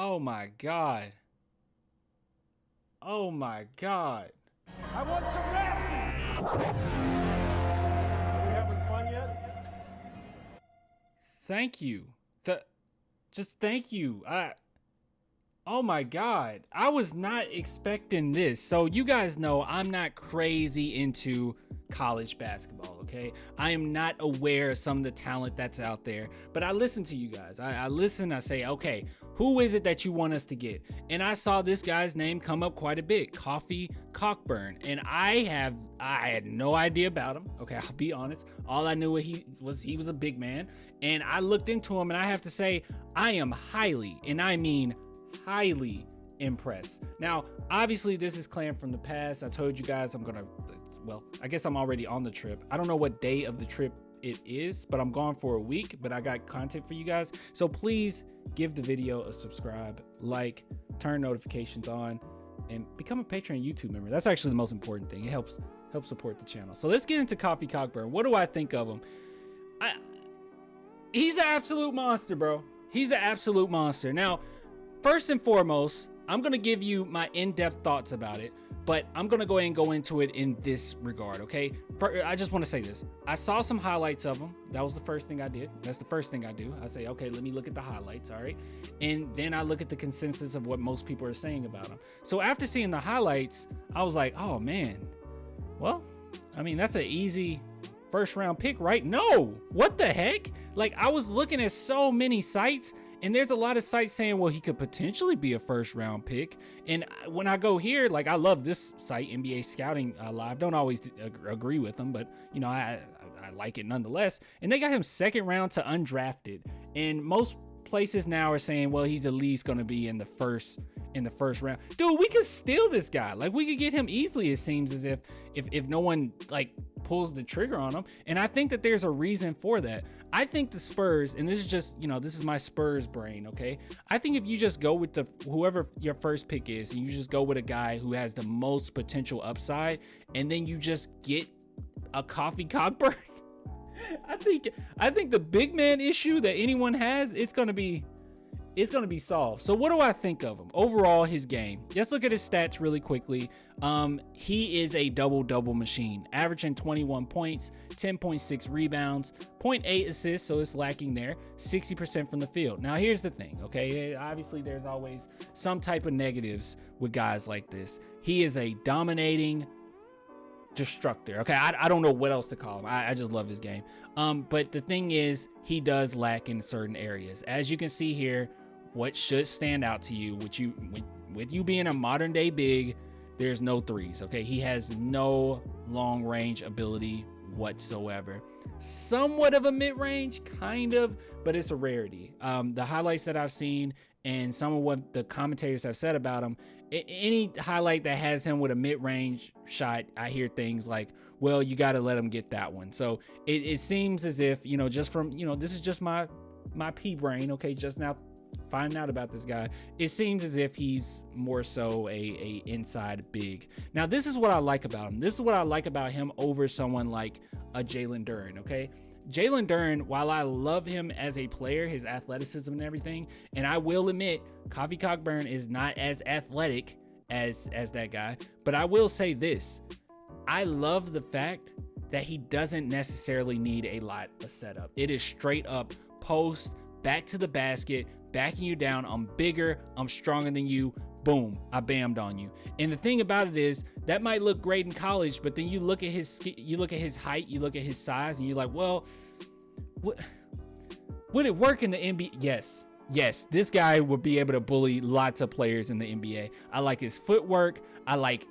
Oh my God. Oh my God. I want some nasty. Are we having fun yet? Thank you. Just thank you. Oh my God. I was not expecting this. So you guys know I'm not crazy into college basketball, okay? I am not aware of some of the talent that's out there, but I listen to you guys. I listen, I say, okay, who is it that you want us to get? And I saw this guy's name come up quite a bit, Kofi Cockburn. And I had no idea about him. Okay, I'll be honest. All I knew he was a big man. And I looked into him, and I have to say, I am highly, and I mean highly impressed. Now, obviously, this is claimed from the past. I told you guys I guess I'm already on the trip. I don't know what day of the trip it is, but I'm gone for a week, but I got content for you guys. So please give the video a subscribe, like, turn notifications on, and become a Patreon YouTube member. That's actually the most important thing. It helps support the channel. So let's get into Kofi Cockburn. What do I think of him? He's an absolute monster, bro. He's an absolute monster. Now, first and foremost, I'm going to give you my in-depth thoughts about it, but I'm going to go ahead and go into it in this regard, okay? I just want to say this. I saw some highlights of him. That was the first thing I did. That's the first thing I do. I say, okay, let me look at the highlights, all right? And then I look at the consensus of what most people are saying about him. So after seeing the highlights, I was like, oh, man. Well, I mean, that's an easy first round pick, right? No. What the heck? Like, I was looking at so many sites, and there's a lot of sites saying, well, he could potentially be a first round pick. And when I go here, like, I love this site, NBA Scouting Live. Don't always agree with them, but, you know, I like it nonetheless. And they got him second round to undrafted. And most places now are saying, well, he's at least going to be in the first round. Dude, we could steal this guy. Like, we could get him easily, it seems, as if no one, like, pulls the trigger on him. And I think that there's a reason for that. I think the Spurs, and this is just, you know, this is my Spurs brain, okay? I think if you just go with whoever your first pick is, and you just go with a guy who has the most potential upside, and then you just get a Kofi Cockburn, I think the big man issue that anyone has, it's gonna be solved. So what do I think of him? Overall, his game. Let's look at his stats really quickly. He is a double-double machine, averaging 21 points, 10.6 rebounds, 0.8 assists, so it's lacking there, 60% from the field. Now, here's the thing, okay? Obviously, there's always some type of negatives with guys like this. He is a dominating destructor. Okay, I don't know what else to call him. I just love his game. But the thing is, he does lack in certain areas. As you can see here, what should stand out to you, with you being a modern day big, there's no threes. Okay, he has no long range ability whatsoever. Somewhat of a mid-range, kind of, but it's a rarity. The highlights that I've seen and some of what the commentators have said about him, any highlight that has him with a mid-range shot, I hear things like, well, you got to let him get that one. So it seems as if, you know, just from, you know, this is just my pea brain, okay, just now finding out about this guy, it seems as if he's more so a inside big. Now, this is what I like about him. This is what I like about him over someone like a Jalen Duren, okay? Jalen Duren, while I love him as a player, his athleticism and everything, and I will admit, Kofi Cockburn is not as athletic as that guy, but I will say this. I love the fact that he doesn't necessarily need a lot of setup. It is straight up post, back to the basket, backing you down. I'm bigger, I'm stronger than you. Boom, I bammed on you. And the thing about it is, that might look great in college, but then you look at his height, you look at his size, and you're like, well, would it work in the NBA? Yes, this guy would be able to bully lots of players in the NBA. I like his footwork. I like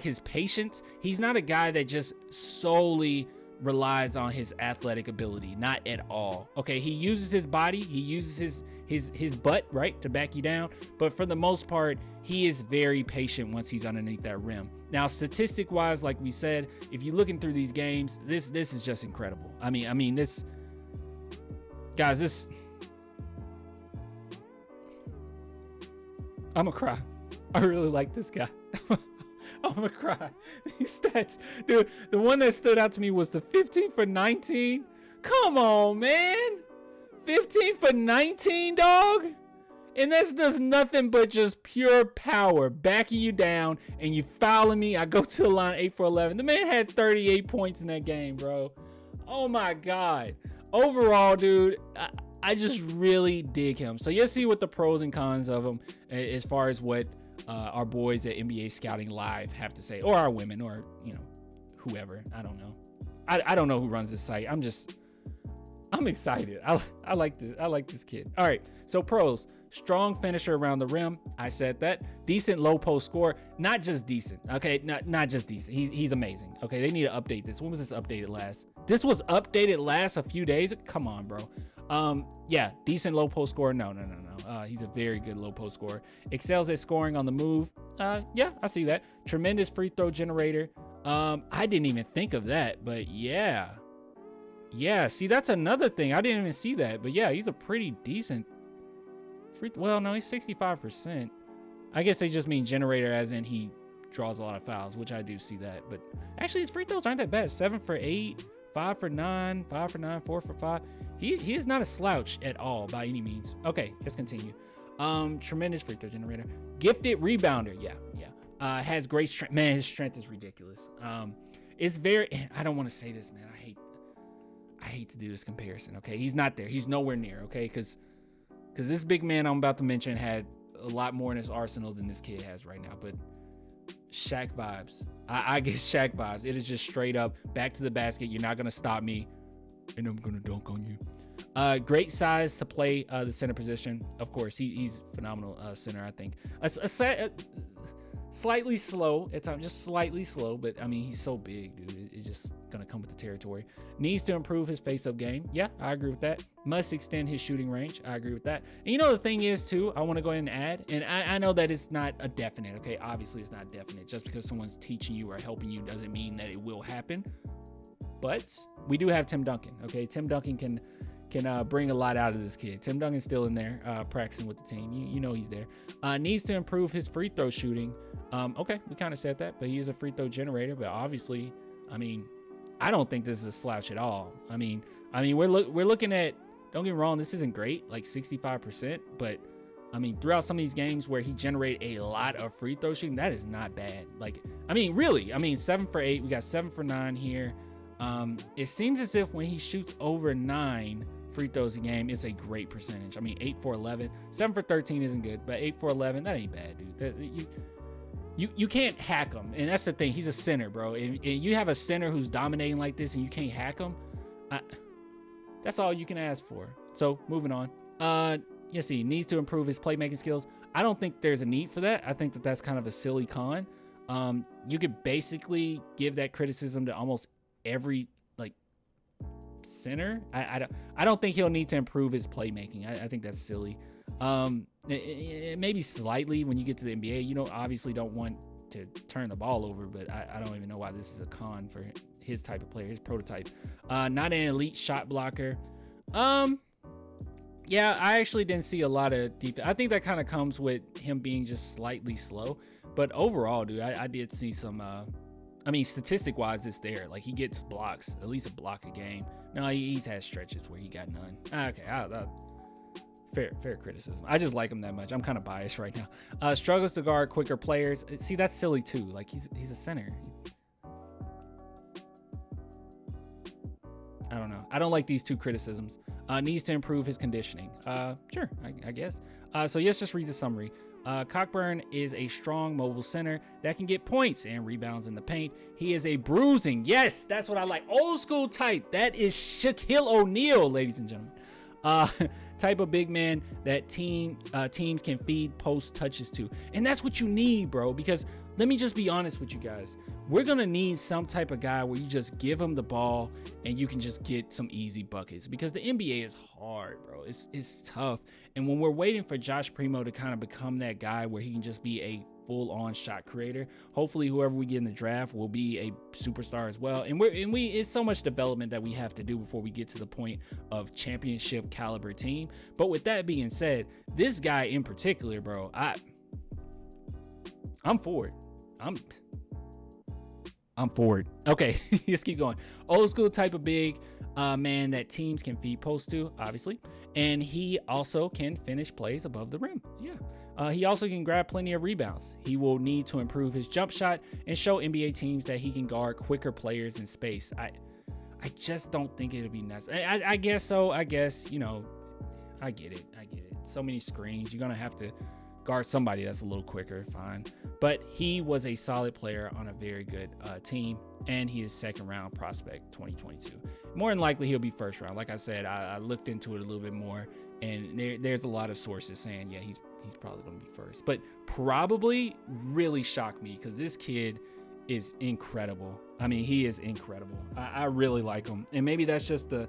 his patience. He's not a guy that just solely relies on his athletic ability, not at all. Okay, he uses his body, he uses his butt, right, to back you down, but for the most part, he is very patient once he's underneath that rim. Now, statistic wise, like we said, if you're looking through these games, this is just incredible. I mean this, guys, this, I'm gonna cry. I really like this guy. I'm gonna cry. These stats, dude. The one that stood out to me was the 15 for 19. Come on, man. 15 for 19, dog. And that's just nothing but just pure power backing you down, and you fouling me. I go to the line 8 for 11. The man had 38 points in that game, bro. Oh my God. Overall, dude, I just really dig him. So you'll see what the pros and cons of him as far as what our boys at NBA Scouting Live have to say, or our women, or, you know, whoever. I don't know. I don't know who runs this site. I'm excited. I like this. I like this kid. All right. So pros: strong finisher around the rim. I said that. Decent low post score. Not just decent. Okay. Not just decent. He's amazing. Okay. They need to update this. When was this updated last? This was updated last a few days. Come on, bro. Yeah. Decent low post score. No. He's a very good low post scorer. Excels at scoring on the move. Yeah, I see that. Tremendous free throw generator. I didn't even think of that, but yeah. Yeah, see, that's another thing. I didn't even see that. But yeah, he's a pretty decent well, no, he's 65%. I guess they just mean generator as in he draws a lot of fouls, which I do see that. But actually, his free throws aren't that bad. 7 for 8, 5 for 9, 5 for 9, 4 for 5. He is not a slouch at all by any means. Okay, let's continue. Tremendous free throw generator. Gifted rebounder. Yeah. Has great strength. Man, his strength is ridiculous. It's very, I don't want to say this, man. I hate to do this comparison, okay? He's not there. He's nowhere near, okay? Because this big man I'm about to mention had a lot more in his arsenal than this kid has right now. But Shaq vibes. I get Shaq vibes. It is just straight up back to the basket. You're not going to stop me, and I'm going to dunk on you. Great size to play the center position. Of course, he's phenomenal center, I think. Slightly slow at times, just slightly slow, but I mean, he's so big, dude. It's just gonna come with the territory. Needs to improve his face-up game. Yeah, I agree with that. Must extend his shooting range. I agree with that. And you know, the thing is too, I want to go ahead and add, and I know that it's not a definite, okay? Obviously, it's not definite. Just because someone's teaching you or helping you doesn't mean that it will happen. But we do have Tim Duncan, okay? Tim Duncan can bring a lot out of this kid. Tim Duncan's still in there practicing with the team. You know he's there. Needs to improve his free throw shooting. Okay, we kind of said that, but he is a free throw generator. But obviously, I mean, I don't think this is a slouch at all. I mean, we're looking at. Don't get me wrong, this isn't great, like 65%. But I mean, throughout some of these games where he generated a lot of free throw shooting, that is not bad. Like, I mean, really, 7 for 8. We got 7 for 9 here. It seems as if when he shoots over 9 free throws a game, it's a great percentage. I mean, 8 for 11, 7 for 13 isn't good, but 8 for 11, that ain't bad, dude. You can't hack him, and that's the thing. He's a center, bro. And you have a center who's dominating like this, and you can't hack him. That's all you can ask for. So moving on. Yes, he needs to improve his playmaking skills. I don't think there's a need for that. I think that that's kind of a silly con. You could basically give that criticism to almost every center. I don't think he'll need to improve his playmaking. I think that's silly. Maybe slightly when you get to the NBA. You know, obviously don't want to turn the ball over, but I don't even know why this is a con for his type of player, his prototype. Not an elite shot blocker. Yeah, I actually didn't see a lot of defense. I think that kind of comes with him being just slightly slow. But overall, dude, I did see some. Statistic wise, it's there. Like, he gets blocks, at least a block a game. No, he's had stretches where he got none. Okay, fair criticism. I just like him that much. I'm kind of biased right now. Struggles to guard quicker players. See, that's silly too. Like, he's a center. I don't know. I don't like these two criticisms. Needs to improve his conditioning. Sure, I guess. So let's just read the summary. Cockburn is a strong mobile center that can get points and rebounds in the paint. He is a bruising. Yes, that's what I like. Old school type. That is Shaquille O'Neal, ladies and gentlemen. Type of big man that teams can feed post touches to. And that's what you need, bro, because let me just be honest with you guys. We're going to need some type of guy where you just give him the ball and you can just get some easy buckets, because the NBA is hard, bro. It's tough. And when we're waiting for Josh Primo to kind of become that guy where he can just be a full-on shot creator, hopefully whoever we get in the draft will be a superstar as well. And it's so much development that we have to do before we get to the point of championship caliber team. But with that being said, this guy in particular, bro, I'm for it. I'm for it. Okay, let's keep going. Old school type of big. a man that teams can feed post to, obviously. And he also can finish plays above the rim. Yeah. He also can grab plenty of rebounds. He will need to improve his jump shot and show NBA teams that he can guard quicker players in space. I just don't think it'll be necessary. I guess so. I guess, you know, I get it. So many screens. You're going to have to guard somebody that's a little quicker. Fine. But he was a solid player on a very good team. And he is second round prospect 2022. More than likely, he'll be first round. Like I said, I looked into it a little bit more. And there's a lot of sources saying, yeah, he's probably going to be first. But probably really shocked me because this kid is incredible. I mean, he is incredible. I really like him. And maybe that's just the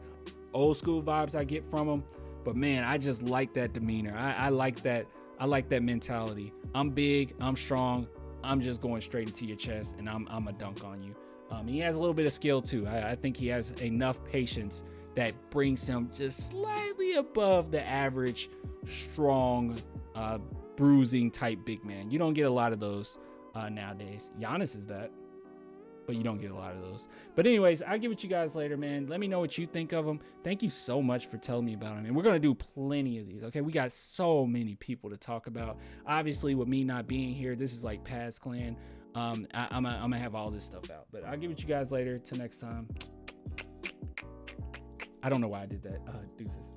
old school vibes I get from him. But man, I just like that demeanor. I like that. I like that mentality. I'm big. I'm strong. I'm just going straight into your chest, and I'm a dunk on you. He has a little bit of skill too. I think he has enough patience that brings him just slightly above the average, strong, bruising type big man. You don't get a lot of those nowadays. Giannis is that, but you don't get a lot of those. But anyways, I'll give it to you guys later, man. Let me know what you think of him. Thank you so much for telling me about him. And we're going to do plenty of these, okay? We got so many people to talk about. Obviously, with me not being here, this is like Paz Clan. I'm gonna have all this stuff out. But I'll give it to you guys later. Till next time. I don't know why I did that. Deuces.